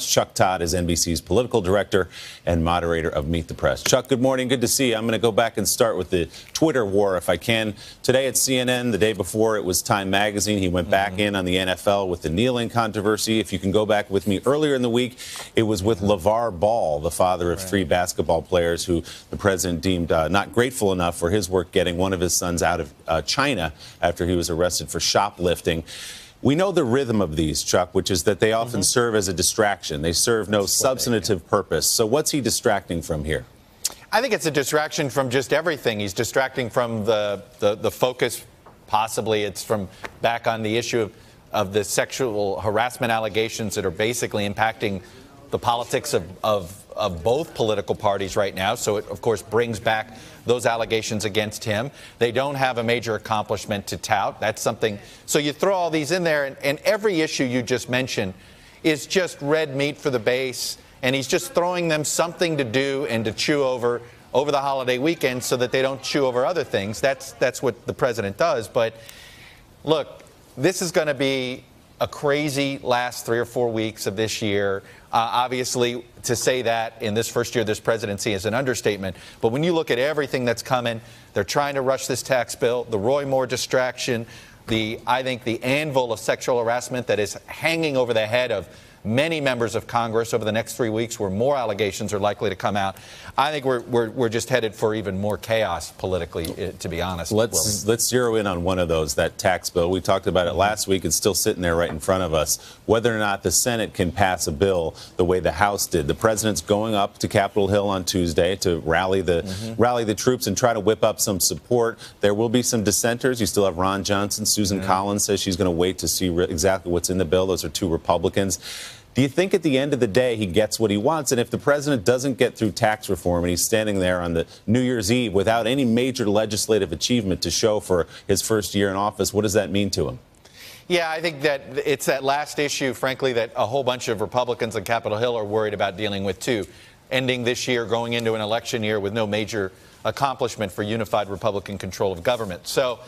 Chuck Todd is NBC's political director and moderator of Meet the Press. Chuck, good morning. Good to see you. I'm going to go back and start with the Twitter war, if I can. Today at CNN, the day before it was Time Magazine. He went back in on the NFL with the kneeling controversy. If you can go back with me, earlier in the week, it was with LeVar Ball, the father of three basketball players who the president deemed not grateful enough for his work getting one of his sons out of China after he was arrested for shoplifting. We know the rhythm of these, Chuck, which is that they often serve as a distraction. They serve no substantive purpose. So what's he distracting from here? I think it's a distraction from just everything. He's distracting from the focus. Possibly it's from back on the issue of the sexual harassment allegations that are basically impacting the politics of both political parties right now. So it, of course, brings back those allegations against him. They don't have a major accomplishment to tout. That's something. So you throw all these in there, and every issue you just mentioned is just red meat for the base. And he's just throwing them something to do and to chew over the holiday weekend so that they don't chew over other things. That's what the president does. But look, this is going to be a crazy last 3 or 4 weeks of this year. Obviously, to say that in this first year of this presidency is an understatement. But when you look at everything that's coming, they're trying to rush this tax bill, the Roy Moore distraction, I think the anvil of sexual harassment that is hanging over the head of many members of Congress over the next 3 weeks, where more allegations are likely to come out. I think we're just headed for even more chaos politically, to be honest. Let's zero in on one of those, that tax bill. We talked about it last week. It's still sitting there right in front of us. Whether or not the Senate can pass a bill the way the House did. The president's going up to Capitol Hill on Tuesday to rally the troops and try to whip up some support. There will be some dissenters. You still have Ron Johnson. Susan Collins says she's going to wait to see exactly what's in the bill. Those are two Republicans. Do you think at the end of the day he gets what he wants? And if the president doesn't get through tax reform and he's standing there on the New Year's Eve without any major legislative achievement to show for his first year in office, what does that mean to him? Yeah, I think that it's that last issue, frankly, that a whole bunch of Republicans on Capitol Hill are worried about dealing with, too. Ending this year, going into an election year with no major accomplishment for unified Republican control of government. So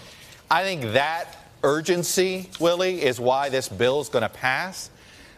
I think that urgency, Willie, is why this bill is going to pass.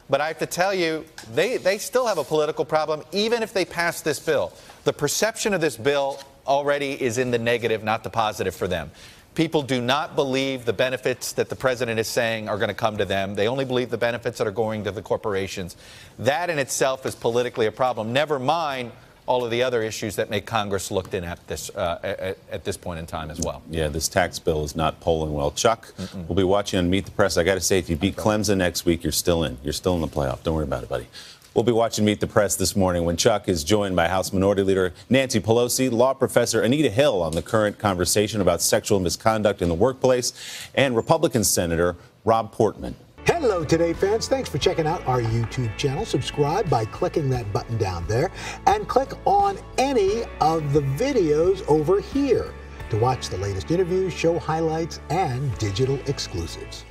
But I have to tell you, they still have a political problem, even if they pass this bill. The perception of this bill already is in the negative, not the positive for them. People do not believe the benefits that the president is saying are going to come to them. They only believe the benefits that are going to the corporations. That in itself is politically a problem, never mind all of the other issues that make Congress looked in at this point in time as well. Yeah, this tax bill is not polling well. Chuck, we'll be watching on Meet the Press. I got to say, if you beat Clemson next week, you're still in. You're still in the playoff. Don't worry about it, buddy. We'll be watching Meet the Press this morning when Chuck is joined by House Minority Leader Nancy Pelosi, law professor Anita Hill on the current conversation about sexual misconduct in the workplace, and Republican Senator Rob Portman. Hello, Today fans. Thanks for checking out our YouTube channel. Subscribe by clicking that button down there and click on any of the videos over here to watch the latest interviews, show highlights, and digital exclusives.